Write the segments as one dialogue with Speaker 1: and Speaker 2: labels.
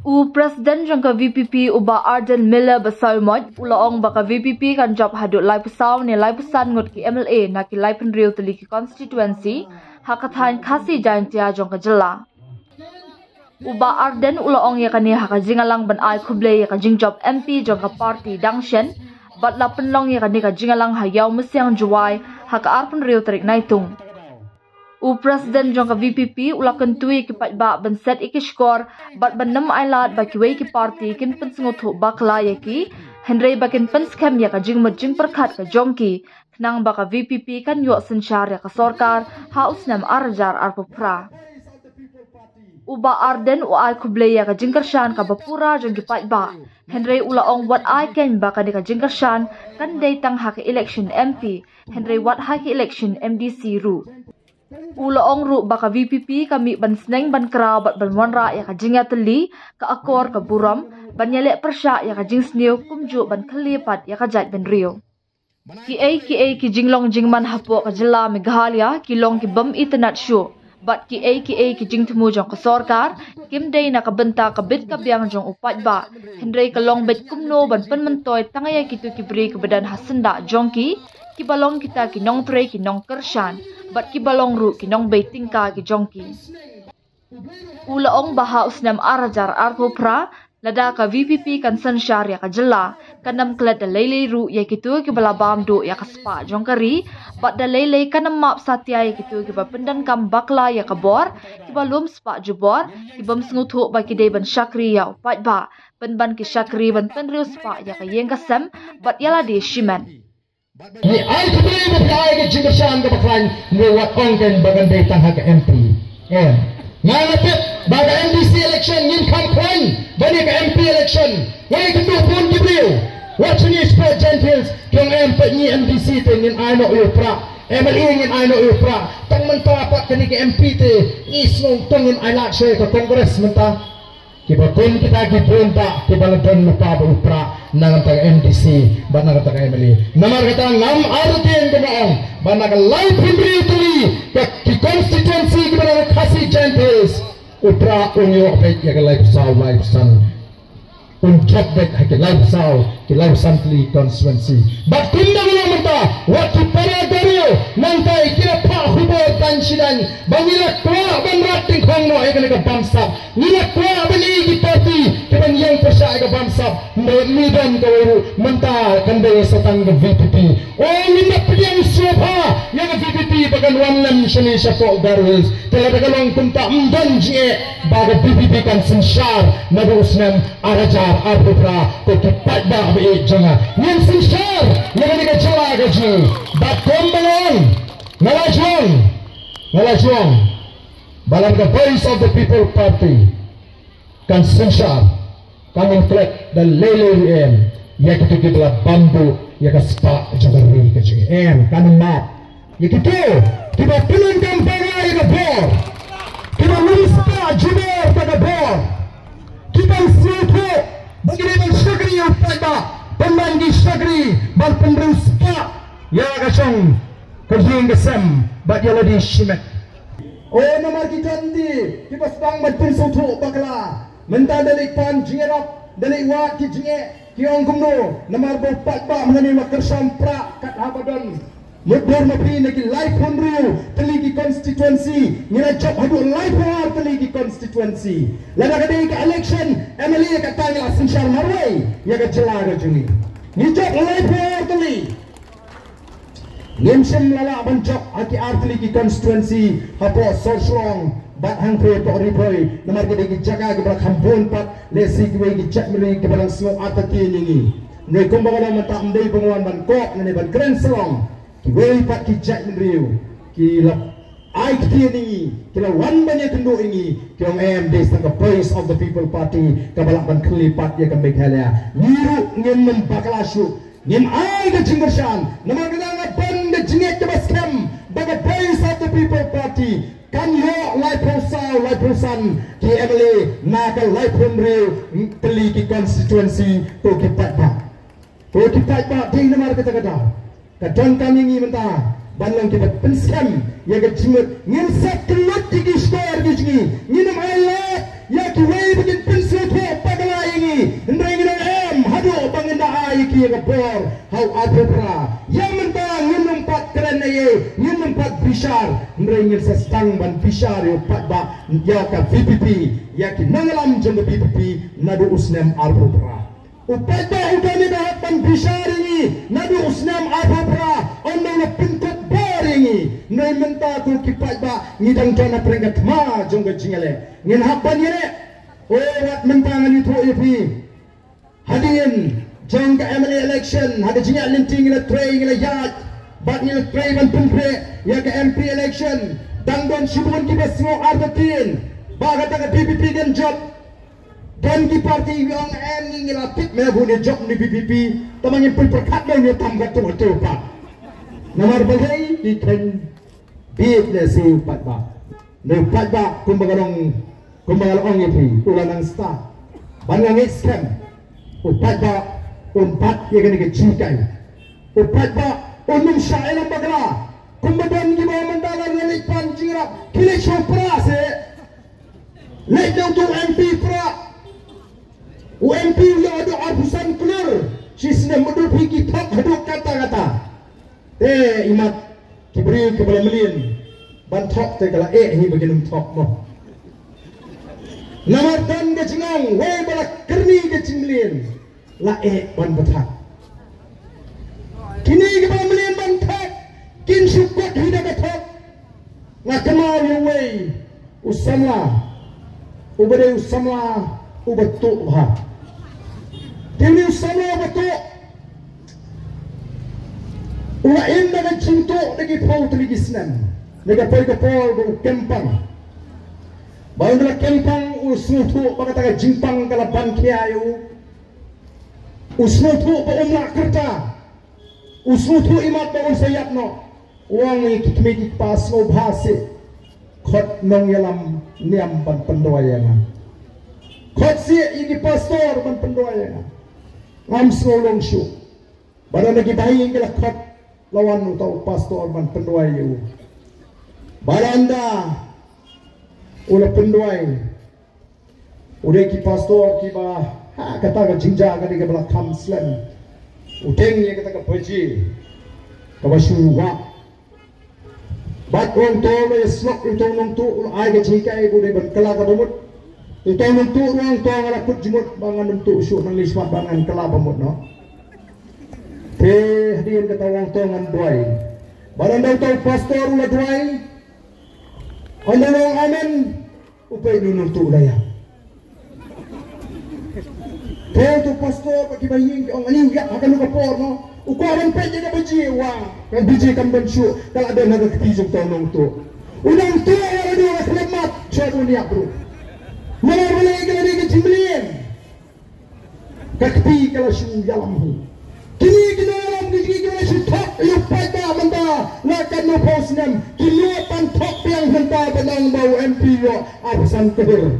Speaker 1: U Presiden jangka VPP uba Arden Miller Basaumot ulaong baka VPP kan job hadut lai pesau ni lai pesan ngut ki MLA na ki lai penriu teli ki constituency hakathain khasi jain tia jangka jela. Uba Arden ulaong ya kani hakajingalang ban ai khuble ya kajing job MP jangka party dangshen batla penlong ya kani kajingalang hayau mesyang juai haka ar penriu terik naitung. U Presiden jangka VPP ulakan tui ki patba ban set iki skor bat banam ailat baki wei ki party kin pensngutu bakla ya ki Henry bakin penskem ya ka jing majing perkhat ka jongki nang baka VPP kan yo sensyar ya ka sorkar hausnam arjar arpupra. Uba Arden u ai kuble ya ka jingkershan ka bapura jongki patba Henry ulaong wat ai ken baka di ka jingkershan kan day tang haki election MP Henry wat haki election MDC ru. Ulaong ru baka VPP kami ban sneng ban kra bat ban wanra ya ka jingya teli ka akor ka buram ban yale persya ya ka jing sniu kumju ban khalipat ya ka jat ben rio. Ki jinglong jingman hapo ka jela Meghalaya kilong ki bam internet show bat ki jing temu jong ka sorkar kim day na kabenta ka bit ka biang jong upat ba Henry kalong bet kumno ban penmentoy tangaya kitu ki beri kebadan hasenda jongki ki balong kita ki nong tre ki nong kershan bat ki balong ru ki nong bei tingka ki jongki. Ulaong baha usnam arajar arpopra lada ka VPP kan sensyar ya ka jela kanam klet da lele ru ya kitu ki balabam do ya ka spa jongkari bat da lele kanam map satya ya kitu ki pendan kam bakla ya ka bor ki balum spa jubor ki bam sngutu ba ki dei ban syakri ya upat ba ban ki syakri ban penriu spa ya ka yeng kasem bat yala di shiman.
Speaker 2: Ni ay kubli mo kaya ka jingasyan ka baklan mo wat kongken bagan betang haka MP. Ngalapit baga MDC election yin campaign bani ka MP election. Wai kendo pun kibriu. What Chinese sport gentles kyong MP ni MDC te yin ay no upra. MLA yin ay no upra. Tang menta pat kani ka MP te isong tong yin ay lak ka Congress menta. Kibakun kita gipunta kibalabon lupa upra nang tag MDC ban nang tag MLA namar kata ngam arutien kemaong ban nang live himri tuli ki constituency kibala khasi gentles upra unyo pek ya live san unjak bek ha ki live san tuli constituency bat kunda gula mata wat ki para dario nang tai kira pa hubo tan sidan bangila kwa ban rating khong no ekale ka bamsa nila kwa ban igi party keban yang persa ka bamsa midan ka uru menta kande satang ka VPP o nila piyang sopa yang VPP bagan wanlam shani sapo garwes tela bagalong kunta mdan je baga VPP kan sensyar nabusnam arajar arpupra ko kipat ba be janga yen sensyar yang ni ka jala ka ju bat kombalong ngalajong balang the voice of the people party kan sensyar kami klek dan lele em ya kita kita bambu ya ka spa jagari ka jing em kan map ya kita pilih kampanye ya ka bor kita lupa jubor pada bor kita siapa begini bang syagri yang pada pemain di syagri bang penrus spa ya ka song kerjing kesem bat yala di shimet oh nomor kita ndi kita sedang berpin sutu bakla menta dalik pan jingerap dalik wat ki jinge ki ong kumno nomor bopat ba menani makar sampra kat habadan mudor mapi naki live honriu teligi constituency ngira job hadu live war teligi constituency lada kadai ke election MLA ka tangla sensyar marwai ya ka jela ka juni ni job live war teligi Nimsem lala bancok aki artli ki constituency hapo sorslong bat hang pre to ripoy namar ke degi jaga ke brak hampun pat lesi ke gi chat mili ke barang snow atati ningi noi kumbaga mata mdei pengwan ban kok ne ban kren selong ki wei pat ki chat mili ki la ai ti ningi ki la wan ban ye kendo ingi ki ong am des the voice of the people party ka balak ban klipat ye ka Meghalaya niru ngem mem baklashu ngem ai ke jingbershan namar ke the jinget baskem baga voice of the people party kan yo live person ki MLA na ka live homre teli ki constituency to ki patba di namar kata ka don kami ngi menta banlang kita pensam ya ke jimut ngin sat kelut tigi skor gigi nginam alat ya ki wei begin pensu tu pagala ini ndai ngina em hadu bangenda ai ki ya bor hau adra ya mentang nginam pat keren ye nginam pat bishar ndai ngin sestang ban bishar yo pat ba ya ka VPP ya ki nangalam jeng VPP nadu usnam arbra upada udani dah ban bishar ini nadu usnam arbra ono na pintu ini noi menta ku kipat ba ngidang jana peringkat ma jong ke jingale ngin hapan yene wat menta ngani tho yepi hadin jong ke MLA election hada jingal linting la tray ngila yat bat ngila tray ban pinpre ya ke MP election dangdon shibun ki besmo arbatin ba kata ke PPP gen job dan di parti yang ngila tip me bu ni job ni PPP tamangin pun perkat ni tam ka tu pa nomor bagai ikan bid le si pat ba ne pat ba kumbagalong itu ulanang start bangang scam upat ba umpat ye gani kejikai upat ba unum syailam bagala kumbadan gi ba mandala ngalik panjira kile chopra se le tu MP pra UMP yo ado abusan keluar sisne mudu pigi tak haduk kata-kata imat kibri kebala melin bantok te kala hi begin tok mo namar dan ke jingong we bala kerni ke jinglin la ban batak kini ke bala melin bantak kin syukut hidak batak la kenal yo we usamla ubade usamla ubatuk bah kini usamla batuk ulain dengan cinta lagi pau teligi senam lega pau ke pau bu kempang bau dalam kempang usnutu baka taga jimpang kala bankiayu usnutu ba umla kerta usnutu imat ba sayapno uang ikitmedi pas no bhase khot nong yalam niam ban pendoyana khot si iki pastor ban pendoyana ngam solong shu bada lagi bayi kala khot lawan utau pastor ban penduai you baranda ula penduai udah ki pastor ki ba kata ka jingja ka diga bala kamslan uteng ye kata ka baji ka basuwa bat on to le slok utong nong tu ai ka jikai bu de ban kala ka bomut utong nong tu ruang to ngala put jimut bangan nong tu su nang lismat bangan kala bomut no hadirin kata wang tongan duai barandau tau pastor ula duai andalong amen upay nunul tu ulaya tu pastor pagi baying ang aning yak akan luka por no ukuran pe jadi biji wang kan biji kan bensu kalau ada naga ketijung tonong tu udang tu ada dua selamat coba niak bro mana boleh kalau dia kecimlin kakti kalau syu yalam kini kita alam kita sudah lupa dah menda lakan no posnam kini pantok yang menda benang bau MP yo abusan ter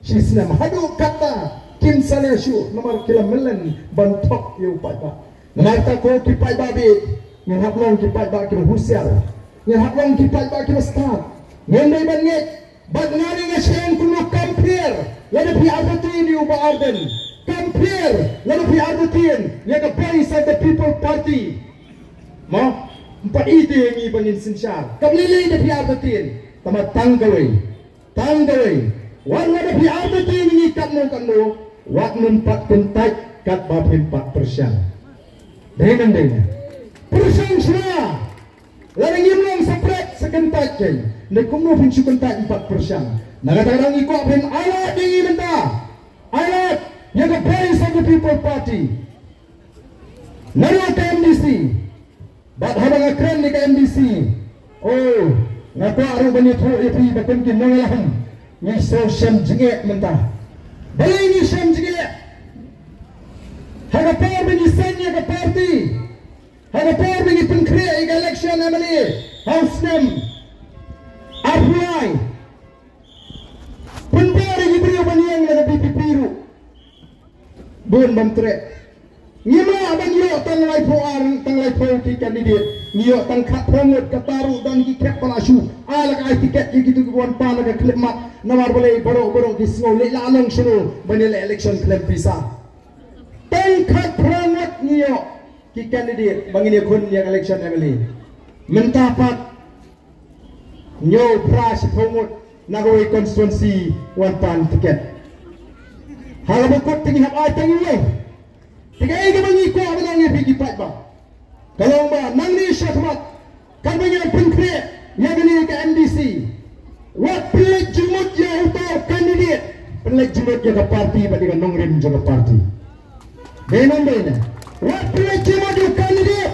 Speaker 2: sisnam hadu kata kim saleshu nomor kilomelan bantok yo pada nomor tako kipai babi ngahap long kipai ba kim husial ngahap long kipai ba kim start ngendai banget badngari ngaseng kuno compare lada pi abatin di uba arden compare lalu pi arden yang the base of the people party mo empat ide yang ibangin sinsyar kamlili de pi arden tamat tanggawai warna de pi arden ini katno wak numpat kentai kat bapin 4% dengan persen semua lalu ngimlong sepret sekentai ken nekumno pincu kentai 4% nagatang iko apin alat dingi menta alat yang the base of the people party naru ke MDC bat habang keren ni ke MDC oh ngapa aru bani tho ipi bapen kin nangalam ni so shem jinge menta balai ni shem jinge haga par bani senya ke party haga par bani penkre ke election MLA house name apply penbari ibrio bani yang la BPP ru bun bantre ngima abang yo tang lai po ki kandidat yo tang khat promot kataru dan ki kep palasu ala ka tiket ki gitu wan pan ka klimat nawar boleh borok di snow le lalong sunu banil election klem pisa tang khat promot yo ki kandidat bangini kun yang election emily mentapat yo pras promot nagoi constituency wan pan tiket halabukot tinggi hap ai tangi yo tiga ini bagi ko abang yang pergi ba kalau ba nang ni syafat kan bagi penkre yang ini ke MDC wat pelik jumut ya untuk kandidat pelik jumut ya ke parti pada nongrim juga parti benar wat pelik jumut ya kandidat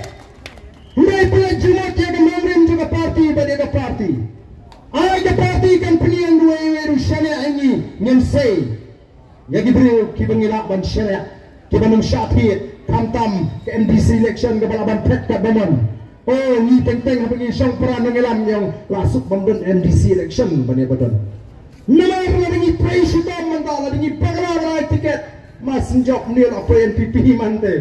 Speaker 2: mulai pelik jumut ya ke nongrim juga parti pada ke parti ai ke parti kan pilihan dua eru syariah ini nyensei ya gibru kibangila ban syariah kibanung syafit kantam ke MDC election ke balaban pet ke bamon oh ni teng-teng bagi syang peran ngelam yang lasuk membon MDC election bani badon nama bagi price hitam mentala bagi pagara tiket mas njok nil apa NPP mante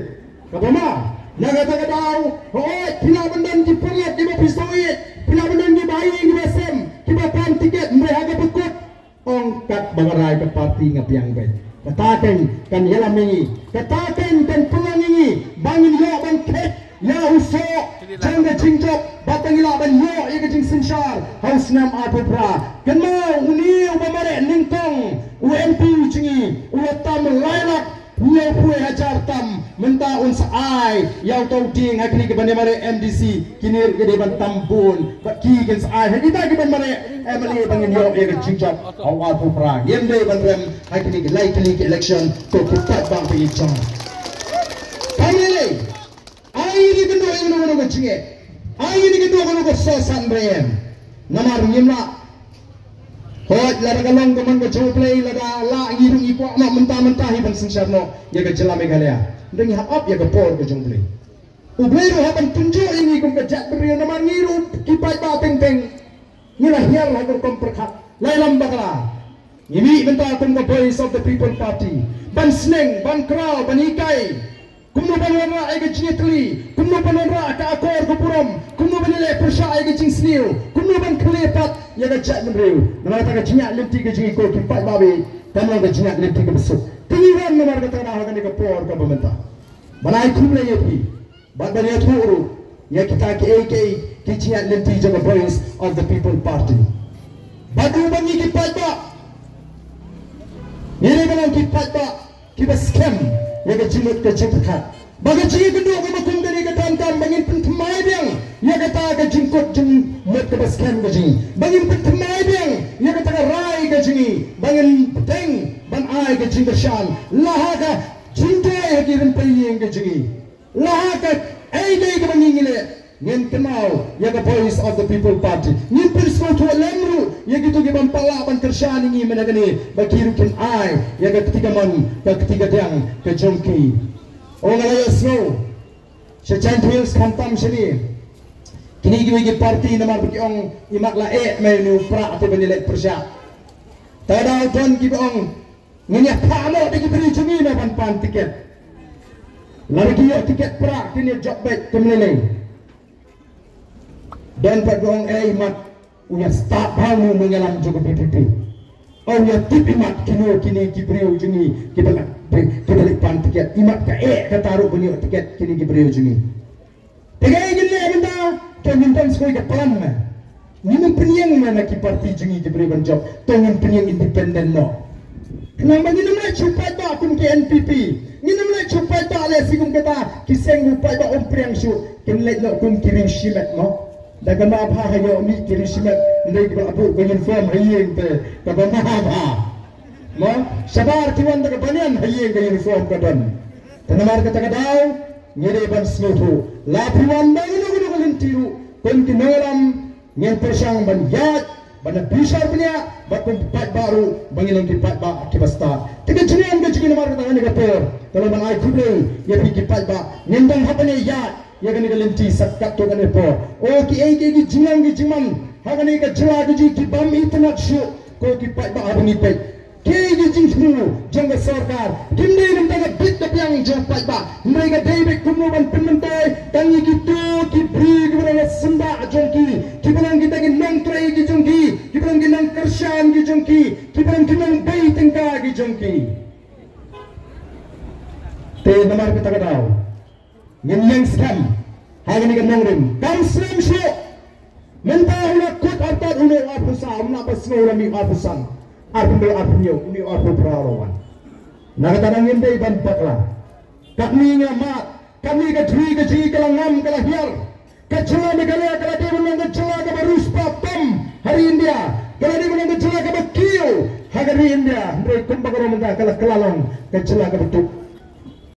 Speaker 2: kabama naga taga daw oh pinabandan di perlat di pisoit pinabandan di bayi di SM kiba pan tiket mereka bekut ongkat bangarai ke parti ngapiang baik katakan kan yalami katakan kan pelangi bangin yo ban ket ya usok jangga jingjok batang ila ban yo ya jing sinshar haus nam apopra kan mau uni ubamare ningtong UMP jingi utam lailak puye puye hajar tam menta uns ai yang tau ding hakni ke bandemare MDC kinir ke deban tambun baki gens ai hadita ke bandemare emily bangin yo ya jingjok awal popra yende bandrem hakni ke likely ke election to kita bang pergi chang kamile ai ni kendo ino ko jinge ai ni kendo ko sosan brem namar nyimla hot laragalong gaman ko choplay laga la ngirung iko ma mentah-mentah ban singsarno ya ga jela megalaya dengi hap ya ga por ko jonglay ubleru haban tunjo ini kum ka jat brio namar ngiru kipai ba teng-teng ngira hiar la ko komperkhat lailam bakala ini mentah kum ka voice of the people party ban sneng ban kraw ban ikai kumno banwa ay ga jinitli kumno banwa ka akor ko purom kumno banile persya ay ga jing sniu kumno ban klepat ya ga jat menreu namar ta ga jinyak lenti ga jingi ko kipai babe tamang ga jinyak lenti ga besuk tingiran namar ga tanah ga ni ga por ka pemerintah balai kumle ye pi badan ya turu ya kita ke AK ki jinyak lenti jaga voice of the people party badu bangi kipai ba ini balang kipai ba kiba scam ya ga jimut ke jimkat baga jingi genduk ga makum dari ga tantam bangin pentemai biang ya ga ta ga jingkot jing mut ke scam ga jingi bangin pentemai biang ya ga ta rai ga jingi bangin teng ban ai ga jing shan laha ga jingtai ha ki ren payeng ga jingi laha ga ai dai ga bangin ngile ngen kenal ya ga voice of the people party ngin persko to lemru ya gitu ge ban pala ban kersyani ngi menagani bakiru ken ai ya ga ketiga man ka ketiga tiang ke jongki o ngalayo snow sechan twils kantam sini kini gi party namar bagi ong imak la menu pra ate benilek persya tada don gi ong ngenya pamo de beri jungi na pan tiket lagi yo tiket pra kini job back kemeleng dan pagong mat uya start bamu mengalam juga PPP oh ya tip imat kini kibriu jungi kita pan tiket imat ka ka taruh bani tiket kini kibriu jungi tiga gini benda kemintan sekoi ka plan ma ni men penyang mana ki parti jungi kibriu ban job tongin penyang independen no kenang bagi namanya cupai ba kum ke NPP ni namanya cupai ba le sikum kata kiseng upai ba om priang syu kenlet no kum kirim shimet no daga ma ba ha yo mi kirim shimet ndai ba abu bangin form hayeng te ka ba ma ba mo sabar tiwan daga banian hayeng ka uniform ka don tanamar kata ka daw ngere ban snotu la piwan ba ino gudu kalintiru kon kinolam ngen persang ban yat bana bisar punya bakun pat baru bangilang kipat ba kibasta tiga jenian ga jigi namar kata ngani ka por kalau ban ai kuble ya pi kipat ba ngendang hapane yat ya gani ka lenti sakat to gani por o ki ai ki jinang gi jiman hagani ka jela gi ki bam internet show ko kipat ba abani pe Kegi jing semua jangka sarkar. Kini nampak bit tapi yang japat ba. Mereka David kumuban pementai tangi gitu kibri kepada sembah jongki. Kibarang kita ke nong tray ki jongki. Kibarang kita nong kershan ki jongki. Kibarang kita nong bay tengka ki jongki. Te nomor kita tahu. Yang scam. Hari ini kan nongrim. Kam slam show. Mentah ulah kut artat ulah apusan. Ulah pasnya ulah mi apusan. Arpun arpunyo ini arpun perawan. Nakatanangin day banpaklah. Kami ngamat, kami kadri kaji kalangam kalahir. Kacela negara kalau dia menang kacela ke barus papam hari India. Kalau dia menang kacela ke bakiyo hari India. Mereka kumpul orang muda kalau kelalong kacela ke betuk.